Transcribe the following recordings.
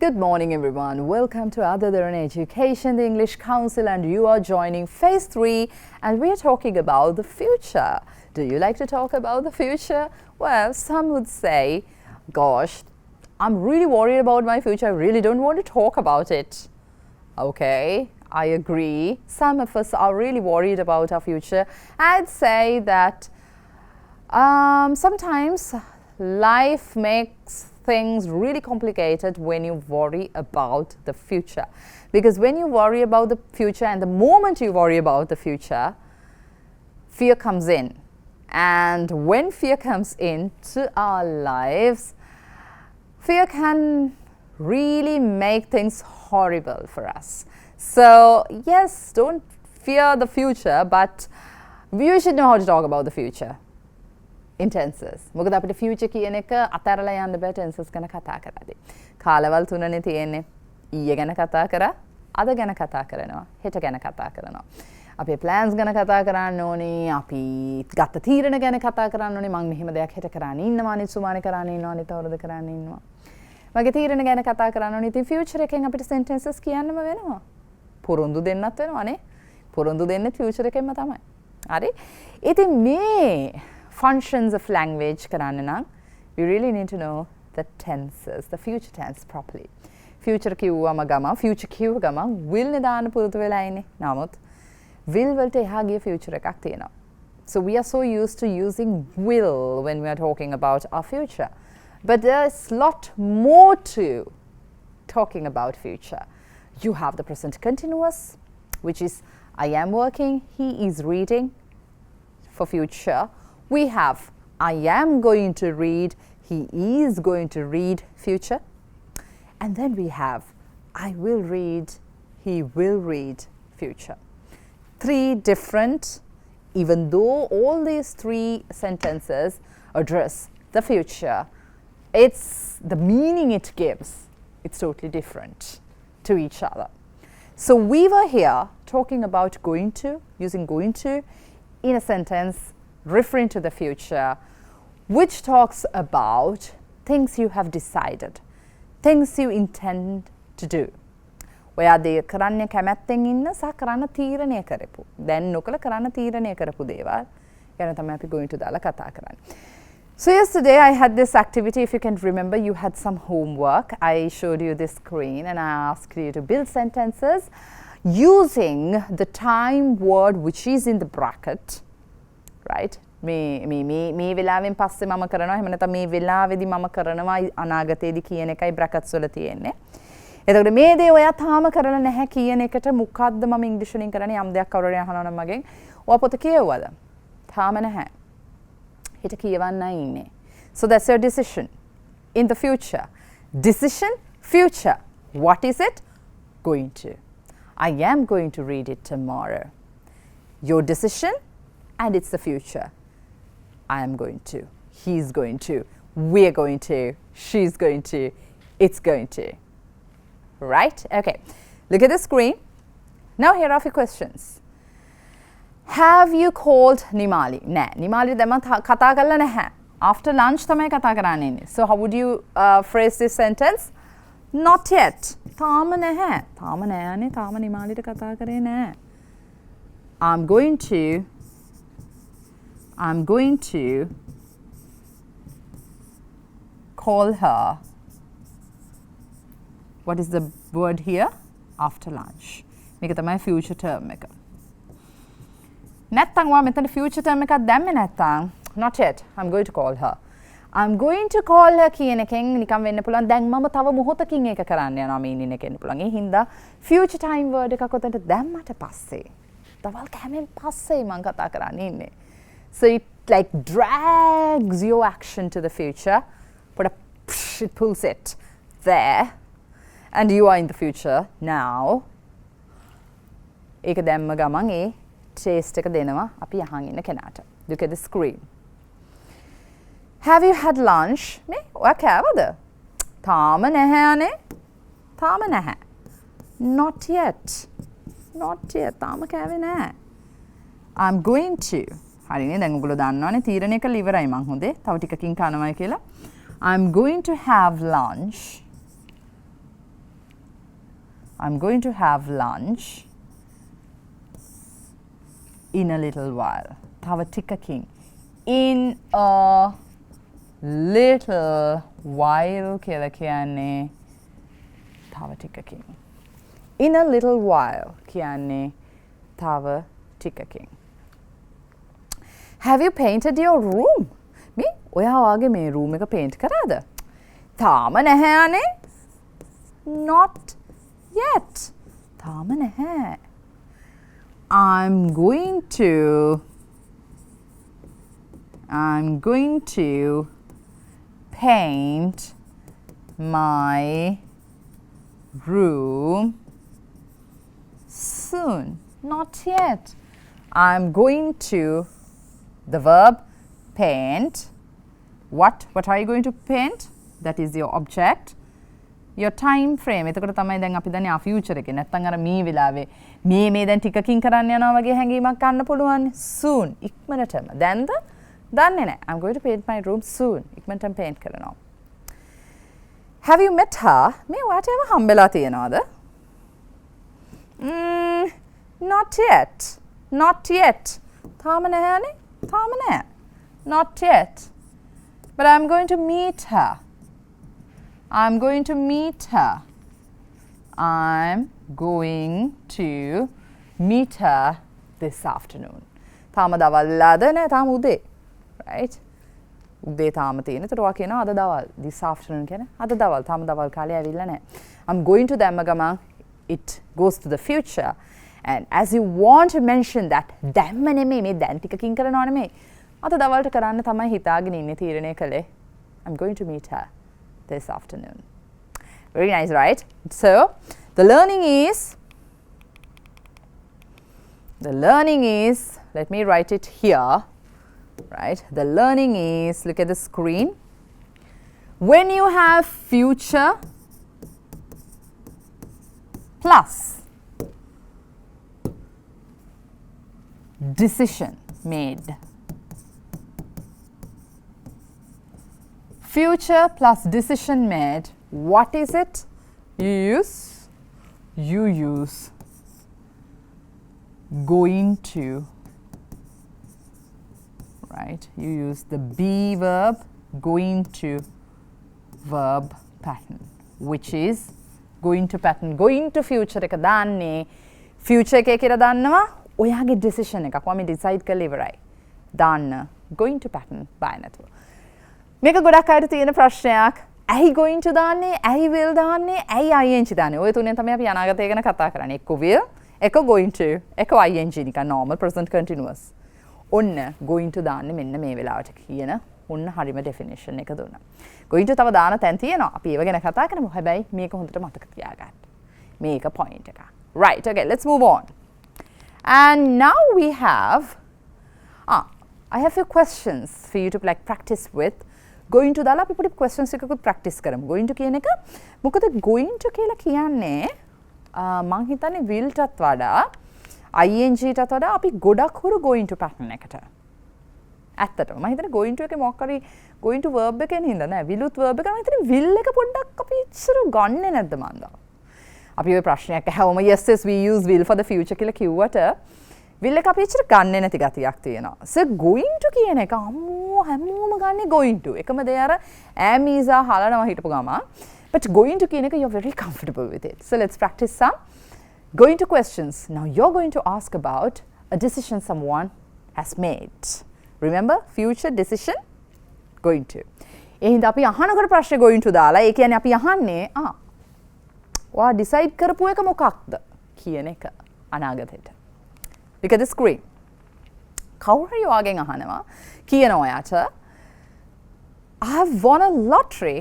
Good morning everyone. Welcome to Other Derana Education, the English Council, and you are joining phase 3 and we are talking about the future. Do you like to talk about the future? Well, some would say, gosh, I'm really worried about my future. I really don't want to talk about it. Okay, I agree. Some of us are really worried about our future. I'd say that sometimes life makes things really complicated when you worry about the future, because when you worry about the future, and the moment you worry about the future, fear comes in, and when fear comes into our lives, fear can really make things horrible for us. So yes, don't fear the future, but you should know how to talk about the future in tenses. මොකද අපිට future කියන එක අතරලා යන්න බෑ tenses ගැන කතා කරද්දී. කාලවල් තුනනේ තියෙන්නේ. ඊයේ ගැන කතා කරා, අද ගැන කතා කරනවා, හෙට ගැන කතා කරනවා. අපේ plans ගැන කතා කරන්න ඕනේ, අපි ගත්ත තීරණ ගැන කතා කරන්න ඕනේ. මම මෙහෙම දෙයක් හෙට කරන්න ඉන්නවා, අනිත් සුමානේ කරන්න ඉන්නවා, අනිත් අවුරුද්ද කරන්න ඉන්නවා. මගේ තීරණ ගැන කතා කරන්න ඕනේ. ඉතින් future එකෙන් අපිට sentences කියන්නම වෙනවා. පොරොන්දු දෙන්නත් වෙනවානේ. පොරොන්දු දෙන්නේ future එකෙන්ම තමයි. හරි? ඉතින් මේ functions of language කරන්න නම් we really need to know the tenses, the future tense properly. Future කිව්වම ගම future කිව්ව ගම will නේ දාන්න පුරුදු වෙලා ඉන්නේ. නමුත් will වලට එහා ගිය future එකක් තියෙනවා. So we are so used to using will when we are talking about our future. But there's a lot more to talking about future. You have the present continuous, which is I am working, he is reading for future. We have I am going to read, he is going to read future. And then we have I will read, he will read future. Three different, even though all these three sentences address the future, it's the meaning it gives, it's totally different to each other. So we were here talking about going to, using going to in a sentence referring to the future, which talks about things you have decided, things you intend to do. ඔයා දේ කරන්න කැමැත්තෙන් ඉන්න සහ කරන්න තීරණය කරපු. දැන් නොකල කරන්න තීරණය කරපු දේවල් ගැන තමයි අපි going to දාලා කතා කරන්නේ. So yesterday I had this activity, if you can remember, you had some homework. I showed you this screen and I asked you to build sentences using the time word which is in the bracket. Right? මේ වෙලාවෙන් පස්සේ මම කරනවා, එහෙම නැත්නම් මේ වෙලාවේදී මම කරනවා, අනාගතයේදී කියන එකයි brackets වල තියෙන්නේ. එතකොට මේ දේ ඔයා තාම කරලා නැහැ කියන එකට මොකද්ද මම ඉංග්‍රීසි වලින් කරන්නේ? යම් දෙයක් කවුරුරි අහනවා නම් මගෙන් ඔයා පොත කියවුවද? තාම නැහැ. හිත කියවන්නයි ඉන්නේ. So that's your decision in the future. Decision, future. What is it? Going to. I am going to read it tomorrow. Your decision, and it's the future. I am going to, he's going to, we're going to, she's going to, it's going to. Right? Okay. Look at the screen. Now here are a few questions. Have you called Nimali? නෑ. Nimali දැන් කතා කරලා නැහැ. After lunch තමයි කතා කරන්න ඉන්නේ. So how would you phrase this sentence? Not yet. තාම නැහැ. තාම නෑනේ. තාම නිමාලිට කතා කරේ නෑ. I'm going to call her. What is the word here? After lunch. මේක තමයි future term එක. නැත්තම් ඔයා මෙතන future term එකක් දැම්මේ නැත්තම් not yet. I'm going to call her. I'm going to call her කියන එකෙන් නිකන් වෙන්න පුළුවන්. දැන් මම තව මොහොතකින් ඒක කරන්න යනවා meaning එක එන්න පුළුවන්. ඒ හින්දා future time word එකක් ඔතනට දැම්මට පස්සේ දවල් කැමෙන් පස්සේ මම කතා කරන්න ඉන්නේ. So it like drags your action to the future, but it pulls it there, and you are in the future now. ඒක දැම්ම ගමන් ඒ taste එක දෙනවා අපි අහන් ඉන්න කෙනාට. Look at the screen. Have you had lunch? මේ ඔයා කෑවද? තාම නැහැ අනේ. තාම නැහැ. Not yet. Not yet. තාම කෑවේ නැහැ. I'm going to. හරිනේ දැන් ඔයගොල්ලෝ දන්නවනේ තීරණය කළ ඉවරයි මං හොඳේ. තව ටිකකින් කනවායි කියලා. I'm going to have lunch I'm going to have lunch in a little while. තව ටිකකින්. In a little while කියලා කියන්නේ තව ටිකකින්. In a little while කියන්නේ තව ටිකකින්. Have you painted your room? මේ ඔයා වගේ මේ room එක paint කරාද? තාම නැහැ අනේ. Not yet. තාම නැහැ. I'm going to paint my room soon. Not yet. I'm going to, the verb paint. What are you going to paint? That is your object. Your time frame. එතකොට තමයි දැන් අපි දන්නේ future එකේ. නැත්තම් අර මේ වෙලාවේ මේ දැන් ටිකකින් කරන්න යනවා වගේ හැඟීමක් ගන්න පුළුවන්. Soon. ඉක්මනටම. දැන්ද? දන්නේ නැහැ. I'm going to paint my room soon. ඉක්මනටම paint කරනවා. Have you met her? මේ ඔයාට එව හම්බෙලා තියෙනවද? Not yet. Not yet. තාම නැහැනේ. තාම නැහැ. Not yet. But I'm going to meet her. I'm going to meet her. I'm going to meet her this afternoon. තාම දවල්ලාද නෑ තාම උදේ. Right? උදේ තාම තියෙන. ඒතර ඔයා කියනවා අද දවල්. This afternoon කියන්නේ අද දවල්. තාම දවල් කාලේ ඇවිල්ලා නෑ. I'm going to දැම්ම ගමන් it goes to the future. And as you want to mention that දැම්ම නෙමෙයි මේ දැන් ටිකකින් කරනව නෙමෙයි. අද දවල්ට කරන්න තමයි හිතාගෙන ඉන්නේ තීරණය කළේ. I'm going to meet her this afternoon. Very nice, right? So, the learning is, let me write it here, right? The learning is, look at the screen. When you have future plus decision made. Future plus decision made. What is it? You use going to, right? You use the be verb going to verb pattern, which is going to pattern. Going to future එක දාන්නේ future එකේ කියලා දන්නවා. ඔයාගේ decision එකක්. මම decide කරලා ඉවරයි. දාන්න going to pattern බය නැතුව. මේක ගොඩක් අයට තියෙන ප්‍රශ්නයක්. ඇයි going to දාන්නේ? ඇයි will දාන්නේ? ඇයි ing දාන්නේ? ඔය තුනෙන් තමයි අපි අනාගතය ගැන කතා කරන්නේ. එක්ක will, එක්ක going to, එක්ක ing නිකන් normal present continuous. ඔන්න going to දාන්නේ මෙන්න මේ වෙලාවට කියන ඔන්න හරිම definition එක දුන්නා. going to තව දාන තැන් තියෙනවා. අපි ඒව ගැන කතා කරමු. හැබැයි මේක හොඳට මතක තියාගන්න. මේක point එක. Right. Okay, let's move on. And now we have I have few questions for you to like practice with. Going to දාලා අපි පොඩි questions එකකුත් practice කරමු. Going to කියන එක මොකද going to කියලා කියන්නේ මං හිතන්නේ will ටත් වඩා ing ටත් වඩා අපි ගොඩක් හුරු going to pattern එකට. ඇත්තටම මම හිතන්නේ going to එකේ මොකක් හරි going to verb එකෙන් හින්දා නෑ will උත් verb එක මම හිතන්නේ will එක පොඩ්ඩක් අපි ඉස්සර ගන්නෙ නැද්ද මන්දා. අපි ඔය ප්‍රශ්නයක් අහවම yes we use will for the future කියලා කිව්වට will එක අපි ඉස්සර ගන්නෙ නැති ගතියක් තියෙනවා. So going to කියන එක අම්මෝ හැමෝම ගන්නේ going to. එකම දේ අර am is හලනවා හිටපු ගම. But going to කියන එක you're very comfortable with it. So let's practice some going to questions. Now you're going to ask about a decision someone has made. Remember future decision going to. එහෙනම් අපි අහනකොට ප්‍රශ්නේ going to දාලා ඒ කියන්නේ අපි අහන්නේ ඔයා decide කරපු එක මොකක්ද කියන එක අනාගතේට. Look at the screen. කවුරු හරි ඔයාගෙන් අහනවා කියනවා ඔයාට I've won a lottery.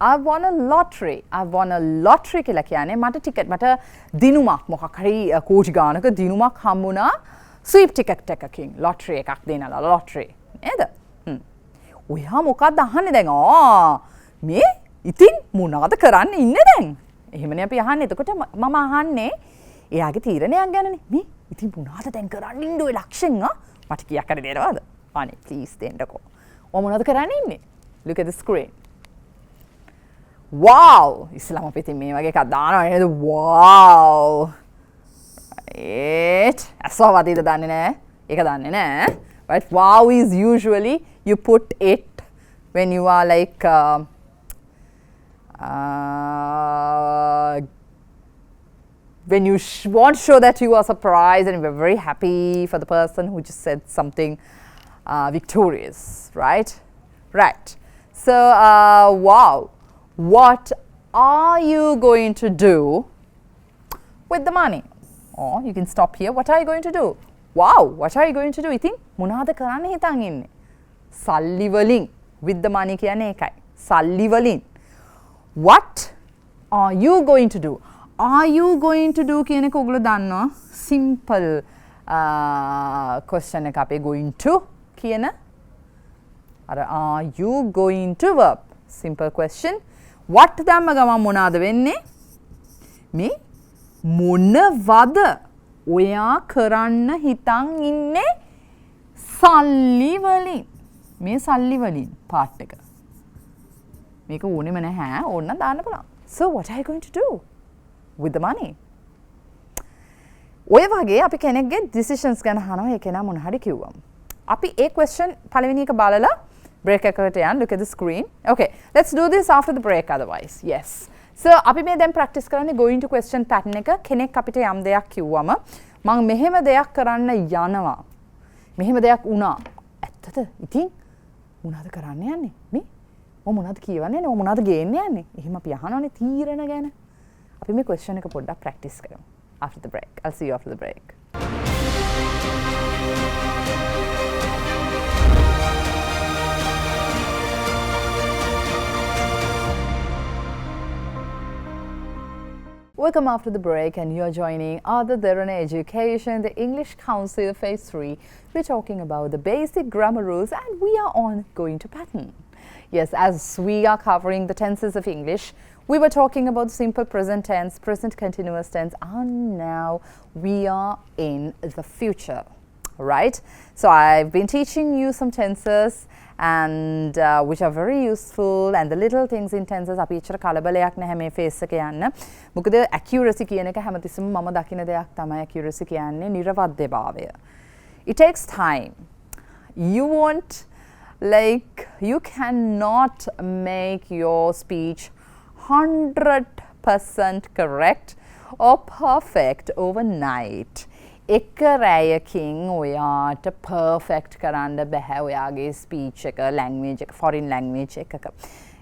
I've won a lottery. I've won a lottery කියලා කියන්නේ මට ටිකට් මට දිනුමක් මොකක් හරි කෝටි ගානක දිනුමක් හම්බුණා sweep ticket එකකින් lottery එකක් දෙනලා lottery නේද? ඔයා මොකක්ද අහන්නේ දැන්? මේ ඉතින් මොනවද කරන්න ඉන්නේ දැන්? එහෙමනේ අපි අහන්නේ. එතකොට මම අහන්නේ එයාගේ තීරණයක් ගැනනේ. මේ ඉතින් මොනවද දැන් කරන්න ඉන්නේ ඔය ලක්ෂෙන් මට කීයක් හරි දෙනවද? අනේ please දෙන්නකෝ. ඔය මොනවද කරන්න ඉන්නේ? Look at the screen. wow ඉස්සලම අපි ඉතින් මේ වගේ එකක් දානවා නේද wow right ඇසව වදීද දන්නේ නැහැ ඒක දන්නේ නැහැ right wow is usually you put it when you are like when you want to show that you are surprised and you're very happy for the person who just said something victorious, right? Right. So, wow. What are you going to do with the money? Or you can stop here. What are you going to do? Wow. What are you going to do? ඉතින් මොනවද කරන්න හිතන් ඉන්නේ? සල්ලි වලින් with the money කියන්නේ ඒකයි. සල්ලි වලින්. What are you going to do? Are you going to do කියන එක ඔයගොල්ලෝ දන්නවා? Simple question එක අපේ going to කියන අර are you going to verb simple question what දැම්ම ගමන් මොනවාද වෙන්නේ? මේ මොනවද ඔයා කරන්න හිතන් ඉන්නේ සල්ලි වලින් මේ සල්ලි වලින් part එක මේක ඕනෙම නැහැ ඕන්න දාන්න පුළුවන් so what are you going to do with the money ඔය වගේ අපි කෙනෙක්ගේ decisions ගැන අහනවා ඒ කෙනා මොන හරි කිව්වම අපි ඒ question පළවෙනි එක බලලා break එකකට යන්න look at the screen okay let's do this after the break otherwise yes so අපි මේ දැන් practice කරන්නේ going to question pattern එක කෙනෙක් අපිට යම් දෙයක් කිව්වම මම මෙහෙම දෙයක් කරන්න යනවා මෙහෙම දෙයක් වුණා ඇත්තද ඉතින් මොනවද කරන්න යන්නේ මේ ඔය මොනවද කියවන්නේ ඔය මොනවද ගේන්න යන්නේ එහෙම අපි අහනවනේ තීරණ ගැන අපි මේ question එක පොඩ්ඩක් practice කරමු after the break I'll see you after the break Welcome after the break and you're joining the Derana Education, the English Council Phase 3. We're talking about the basic grammar rules and we are on going to pattern. Yes, as we are covering the tenses of English, we were talking about simple present tense, present continuous tense and now we are in the future, right? So I've been teaching you some tenses and which are very useful and the little things in tenses අපි ඉච්චර කලබලයක් නැහැ මේ face එක යන්න. මොකද accuracy කියන එක හැමතිස්සෙම මම දකින දෙයක් තමයි accuracy කියන්නේ නිර්වද්‍යභාවය. It takes time. You won't like you cannot make your speech 100% correct or perfect overnight. එක රැයකින් ඔයාට perfect කරන්න බෑ ඔයාගේ speech එක language එක foreign language එකක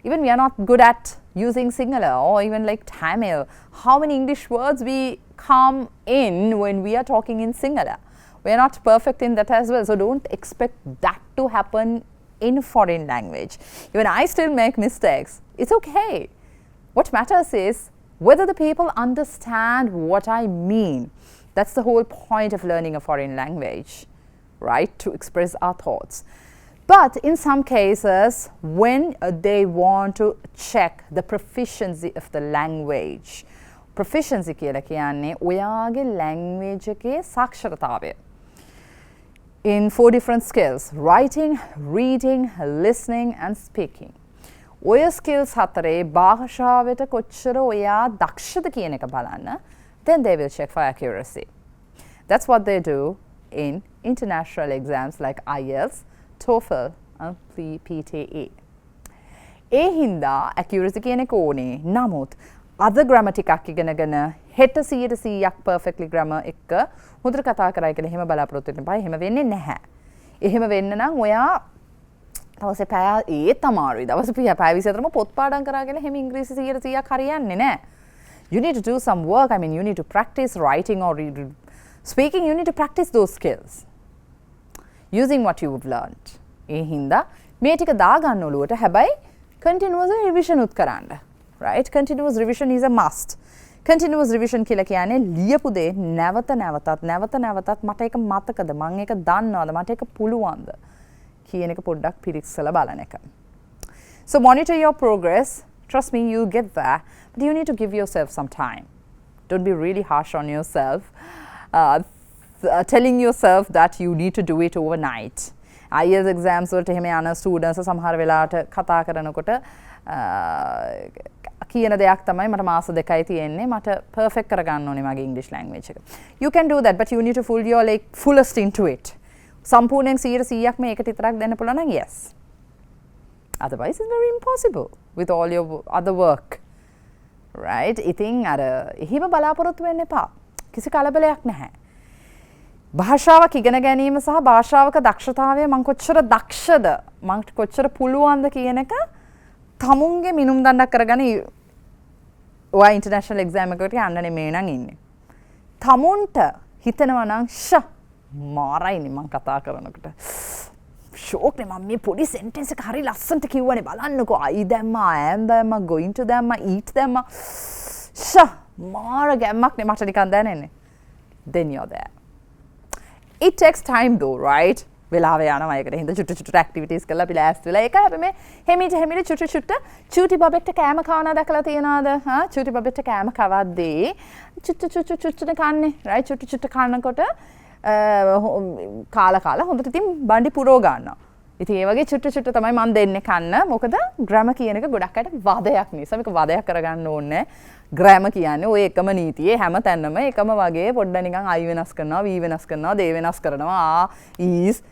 even we are not good at using Sinhala or even like Tamil how many English words we come in when we are talking in Sinhala we are not perfect in that as well so don't expect that to happen in foreign language even I still make mistakes it's okay what matters is whether the people understand what I mean That's the whole point of learning a foreign language, right? To express our thoughts. But in some cases, when they want to check the proficiency of the language, proficiency කියලා කියන්නේ ඔයාගේ language එකේ සාක්ෂරතාවය. In 4 different skills, writing, reading, listening and speaking. ඔය skills හතරේ භාෂාවට කොච්චර ඔයා දක්ෂද කියන එක බලන්න. Then they will check for accuracy. That's what they do in international exams like IELTS, TOEFL and PTE. ඒ හින්දා accuracy කියන එක ඕනේ. නමුත් අද grammar ටිකක් ඉගෙනගෙන හෙට 100%ක් perfectly grammar එක හොඳට කතා කරයි කියලා එහෙම බලාපොරොත්තු වෙන්න බෑ. එහෙම වෙන්නේ නැහැ. එහෙම වෙන්න නම් ඔයා දවසේ පැය ඒත් අමාරුයි. දවසේ පැය 24ම පොත් පාඩම් කරා කියලා එහෙම ඉංග්‍රීසි 100%ක් හරියන්නේ නැහැ. You need to do some work. I mean, you need to practice writing or speaking. You need to practice those skills using what you've learned. ඒ හින්දා මේ ටික දාගන්න ඔලුවට හැබැයි continuous revision උත් කරන්න. Right? Continuous revision is a must. Continuous revision කියලා කියන්නේ ලියපු දේ නැවත නැවතත් මට ඒක මතකද මම ඒක දන්නවද මට ඒක පුළුවන්ද කියන එක පොඩ්ඩක් පිරික්සලා බලන එක. So monitor your progress. Trust me, you'll get there, but you need to give yourself some time. Don't be really harsh on yourself, telling yourself that you need to do it overnight. IELTS exams වලට එහෙම යන students සමහර වෙලාවට කතා කරනකොට කියන දෙයක් තමයි මට මාස 2යි තියෙන්නේ මට perfect කරගන්න ඕනේ මගේ English language එක. You can do that but you need to full your like fullest into it. සම්පූර්ණයෙන් 100%ක් මේකට විතරක් දෙන්න පුළුවන් නම් yes. Otherwise it's very impossible with all your other work. Right? ඉතින් අර එහෙම බලාපොරොත්තු වෙන්න එපා. කිසි කලබලයක් නැහැ. භාෂාවක් ඉගෙන ගැනීම සහ භාෂාවක දක්ෂතාවය මම කොච්චර දක්ෂද මම කොච්චර පුළුවන්ද කියන එක තමුන්ගේ මිනුම් දණ්ඩක් කරගෙන ඔයා ඉන්ටර්නැෂනල් එක්සෑම් එකකට යන්න නෙමෙයි නං ඉන්නේ. තමුන්ට හිතනවා නම් මාරයිනේ මම කතා කරනකොට. ෂෝක්නේ මම මේ පොඩි සෙන්ටෙන්ස් එක හරි ලස්සනට කිව්වනේ බලන්නකෝ. I දැම්මා, am දැම්මා, going to දැම්මා, eat දැම්මා. මාර ගැම්මක් නේ මට නිකන් දැනෙන්නේ. Then you're there. It takes time though, right? වෙලාව යනවා ඒකට හින්දා චුට්ටු ඇක්ටිවිටීස් කරලා අපි ලෑස්ති වෙලා ඒක හැබැයි මේ හෙමිට චුට්ටු චූටි බබෙක්ට කෑම කවනා දැකලා තියනවාද චූටි බබෙක්ට කෑම කවද්දී චුට්ටු කන්නේ right චුට්ටු කනකොට කාලා හොඳට ඉතින් බණ්ඩි පුරව ගන්නවා ඉතින් ඒ වගේ චුට්ටු තමයි මම දෙන්නේ කන්න මොකද ග්‍රැමර් කියන එක ගොඩක් අයට වදයක් නිසා මේක වදයක් කරගන්න ඕනේ ග්‍රැමර් කියන්නේ ඔය එකම නීතියේ හැම තැනම එකම වගේ පොඩ්ඩක් නිකන් I වෙනස් කරනවා V වෙනස් කරනවා D වෙනස් කරනවා is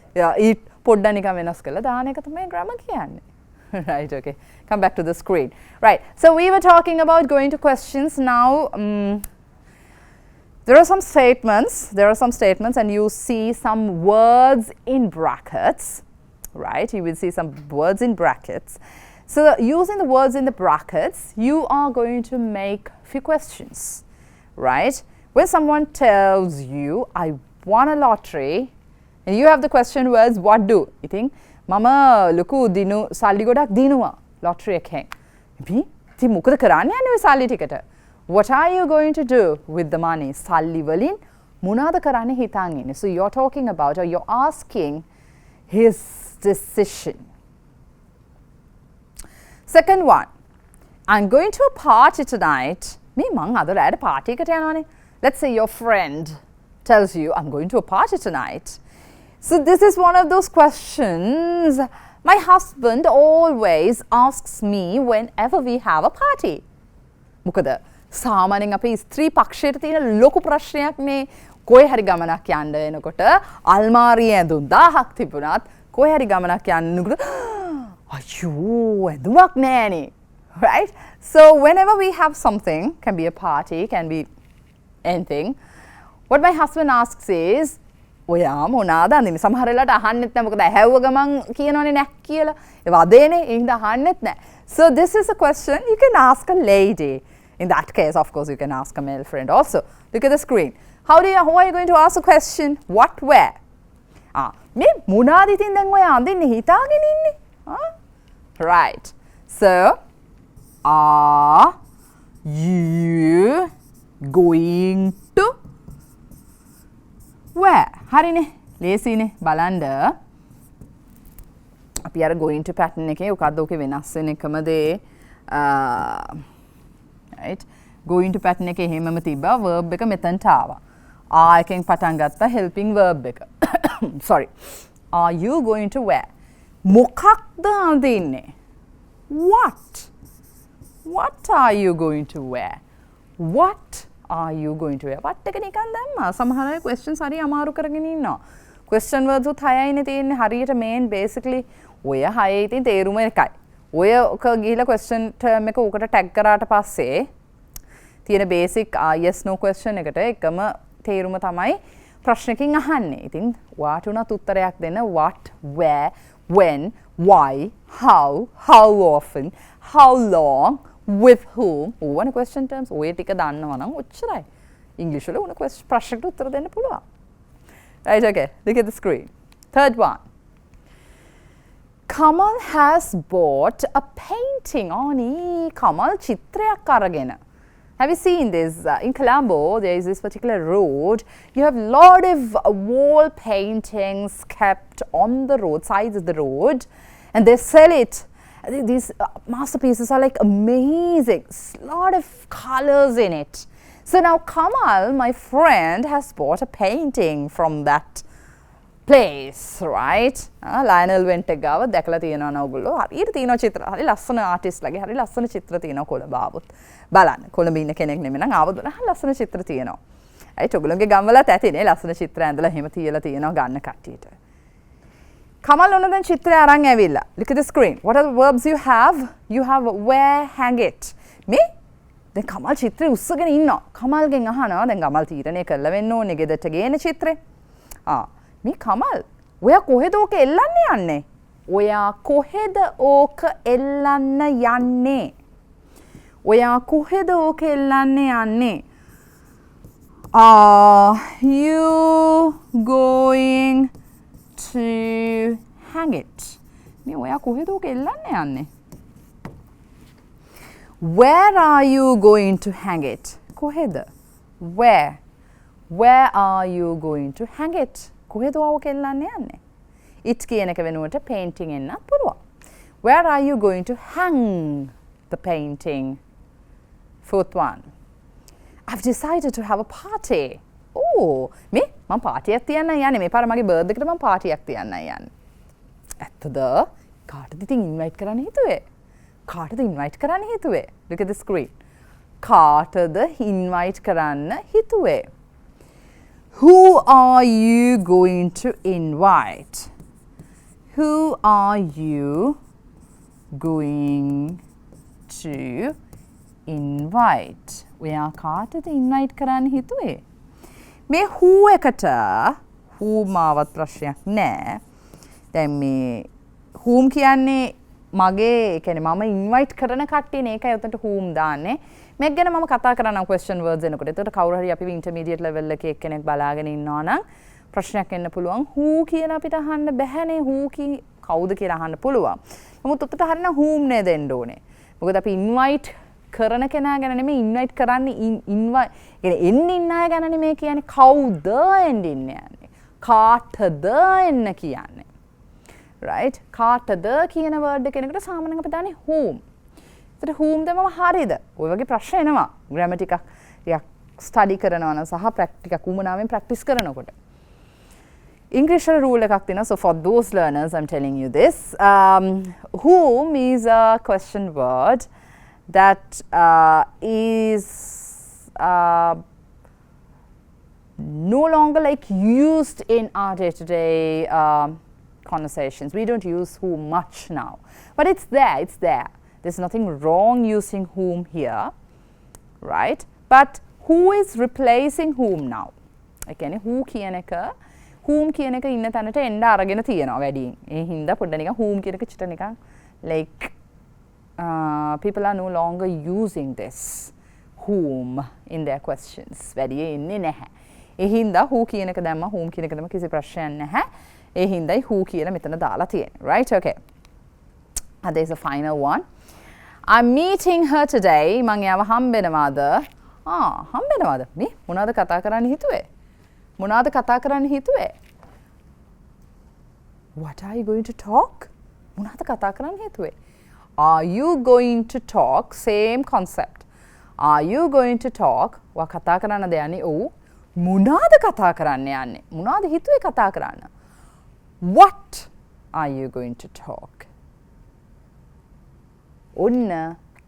it පොඩ්ඩක් නිකන් වෙනස් කරලා දාන එක තමයි ග්‍රැමර් කියන්නේ right okay come back to the screen right so we were talking about going to questions now there are some statements and you see some words in brackets right you will see some words in brackets so using the words in the brackets you are going to make few questions right when someone tells you I won a lottery and you have the question words what do you think mama loku dinu salli godak dinuwa lottery එකෙන් ඉතින් ඉතින් මොකද කරන්න යන්නේ ඔය සල්ලි ටිකට what are you going to do with the money සල්ලි වලින් මොනවද කරන්න හිතන් ඉන්නේ so you're talking about or you're asking his decision second one I'm going to a party tonight me මං අද රැට පාටි එකට යනවානේ let's say your friend tells you I'm going to a party tonight so this is one of those questions my husband always asks me whenever we have a party මොකද සාමාන්‍යයෙන් අපේ ස්ත්‍රී පක්ෂයට තියෙන ලොකු ප්‍රශ්නයක් නේ කොයි හරි ගමනක් යන්න එනකොට අල්මාරියේ ඇඳුම් 1000ක් තිබුණත් කොයි හරි ගමනක් යන්නකොට අයියෝ ඇඳුමක් නැහනේ right so whenever we have something can be a party can be anything what my husband asks is ඔයා මොනවාද අඳින්නේ සමහර වෙලාවට අහන්නෙත් නැහැ මොකද ඇහැව්ව ගමන් කියනවනේ නැක් කියලා ඒ වදේනේ ඒ හින්දා අහන්නෙත් නැහැ so this is a question you can ask a lady in that case of course you can ask a male friend also look at the screen how are you going to ask a question what where මේ මොනවාද ඉතින් දැන් ඔයා අඳින්නේ හිතාගෙන ඉන්නේ right so are you going to where හරිනේ ලේසිනේ බලන්න අපි අර going to pattern එකේ මොකද්ද ඔකේ වෙනස් වෙන එකම දේ right going to pattern එකේ එහෙමම තිබ්බා verb එක මෙතනට ආවා එකෙන් පටන් ගත්තා helping verb එක sorry are you going to wear මොකක්ද අඳින්නේ what are you going to wear what are you going to wear what එක නිකන් දැම්මා සමහර අය questions හරි අමාරු කරගෙන ඉන්නවා question words උත් 6යිනේ තියෙන්නේ හරියට main basically ඔය 6 ඉතින් තේරුම එකයි ඔය ඔක ගිහිලා question term එක උකට tag කරාට පස්සේ තියෙන basic yes no question එකට එකම තේරුම තමයි ප්‍රශ්නකින් අහන්නේ. ඉතින් ඔයාට උනත් උත්තරයක් දෙන්න what, where, when, why, how often, how long, with whom. ඕවන question terms ඔය ටික දන්නවා නම් ඔච්චරයි. ඉංග්‍රීසි වල ඕන ප්‍රශ්නකට උත්තර දෙන්න පුළුවන්. Right, okay. Look at the screen. Third one. Kamal has bought a painting. Kamal චිත්‍රයක් අරගෙන. Have you seen this? In Colombo, there is this particular road. You have a lot of wall paintings kept on the road, sides of the road, and they sell it. I think these masterpieces are like amazing. A lot of colors in it. So now Kamal, my friend, has bought a painting from that place, right? Lionel went එක ගාව දැකලා තියෙනවා නෝගොල්ලෝ. හරියට තියෙනවා චිත්‍ර. හරි ලස්සන artist ලගේ හරි ලස්සන චිත්‍ර තියෙනවා කොළඹ ආවොත්. බලන්න. කොළඹ ඉන්න කෙනෙක් නෙමෙයි නම් ආවොත් හරි ලස්සන චිත්‍ර තියෙනවා. ඒත් ඔයගොල්ලෝගේ ගම්වලත් ඇතිනේ ලස්සන චිත්‍ර ඇඳලා එහෙම තියලා තියෙනවා ගන්න කට්ටියට. Kamal ඔන්න දැන් චිත්‍රය අරන් ඇවිල්ලා. Look at the screen. What are the verbs you have? You have wear, hang it. මේ දැන් කමල් චිත්‍රය උස්සගෙන ඉන්නවා. කමල්ගෙන් අහනවා දැන් කමල් තීරණය කරලා වෙන්න ඕනේ ගෙදරට ගේන චිත්‍රේ. මේ කමල් ඔයා කොහෙද ඕක එල්ලන්න යන්නේ? ඔයා කොහෙද ඕක එල්ලන්න යන්නේ? ඔයා කොහෙද ඕක එල්ලන්න යන්නේ? Are you going to hang it? මේ ඔයා කොහෙද ඕක එල්ලන්න යන්නේ? Where are you going to hang it? කොහෙද? Where? Where are you going to hang it? කොහෙද ඔක එල්ලන්න යන්නේ? It කියන එක වෙනුවට painting එන්නත් පුළුවන්. Where are you going to hang the painting? Fourth one. I've decided to have a party. Oh, මේ මම පාටියක් තියන්න යන්නේ. මේ පාර මගේ බර්ත්ඩේ එකට මම පාටියක් තියන්න යන්නේ. ඇත්තද? කාටද ඉතින් ඉන්වයිට් කරන්න හිතුවේ? කාටද ඉන්වයිට් කරන්න හිතුවේ? Look at the screen. කාටද ඉන්වයිට් කරන්න හිතුවේ? Who are you going to invite? Who are you going to invite? ඔයා කාටද ඉන්වයිට් කරන්න හිතුවේ? මේ who එකට who මාවත් ප්‍රශ්නයක් නෑ. දැන් මේ whom කියන්නේ මගේ කියන්නේ මම ඉන්වයිට් කරන කට්ටියනේ ඒකයි උතන්ට whom දාන්නේ. මේක ගැන මම කතා කරනවා question words එනකොට. ඒකට කවුරු හරි අපි intermediate level එකේ එක්කෙනෙක් බලාගෙන ඉන්නවා නම් ප්‍රශ්නයක් එන්න පුළුවන්. who කියලා අපිට අහන්න බැහැනේ. who කවුද කියලා අහන්න පුළුවන්. නමුත් උතට හරිනම් whom නේ දෙන්න ඕනේ. මොකද අපි invite කරන කෙනා ගැන නෙමෙයි invite කරන්නේ invite කියන්නේ එන්න ඉන්න අය ගැන නෙමෙයි කියන්නේ කවුද එන්න ඉන්නේ යන්නේ. කාටද එන්න කියන්නේ. right? කාටද කියන word එක කෙනෙකුට සාමාන්‍යයෙන් අපි දාන්නේ whom. ඒතර whom දෙමම හරියද? ඔය වගේ ප්‍රශ්න එනවා. grammar ටිකක් study කරනවා නම් සහ ටිකක් උමනාවෙන් practice කරනකොට. English rule එකක් තියෙනවා. So for those learners I'm telling you this. Whom is a question word that is no longer like used in our day-to-day conversations. We don't use whom much now, but it's there. It's there. There's nothing wrong using whom here, right? But who is replacing whom now? Again, who කියන එක whom කියන එක ඉන්න තැනට එන්න අරගෙන තියෙනවා වැඩියෙන්. ඒ හින්දා පොඩ්ඩ නිකන් whom කියන එක චිට නිකන් like people are no longer using this whom in their questions. වැඩියෙන් ඉන්නේ නැහැ. ඒ හින්දා who කියන එක දැම්ම whom කියන එක දැම්ම කිසි ප්‍රශ්නයක් නැහැ. ඒ හින්දායි who කියලා මෙතන දාලා තියෙන්නේ. Right? Okay. There's a final one. I'm meeting her today. මං එයාව හම්බෙනවාද? හම්බෙනවාද? මේ මොනවද කතා කරන්න හිතුවේ? මොනවද කතා කරන්න හිතුවේ? What are you going to talk? මොනවද කතා කරන්න හිතුවේ? Are you going to talk? Same concept. Are you going to talk? වා කතා කරන්නද යන්නේ? ඔව්. මොනවද කතා කරන්න යන්නේ? මොනවද හිතුවේ කතා කරන්න? What are you going to talk? ඔන්න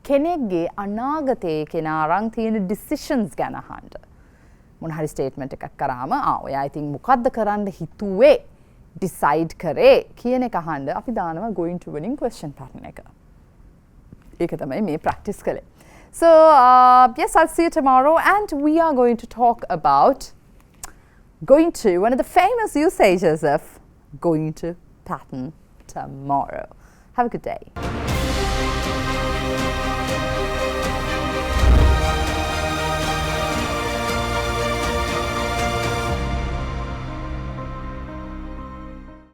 කෙනෙක්ගේ අනාගතයේ කෙනා අරන් තියෙන decisions ගැන අහන්න. මොන හරි statement එකක් කරාම ඔයා ඉතින් මොකද්ද කරන්න හිතුවේ? decide කරේ කියන එක අහන්න අපි දානවා going to වලින් question pattern එක. ඒක තමයි මේ practice කළේ. So yes, I'll see you tomorrow and we are going to talk about going to, one of the famous usages of going to pattern tomorrow. Have a good day.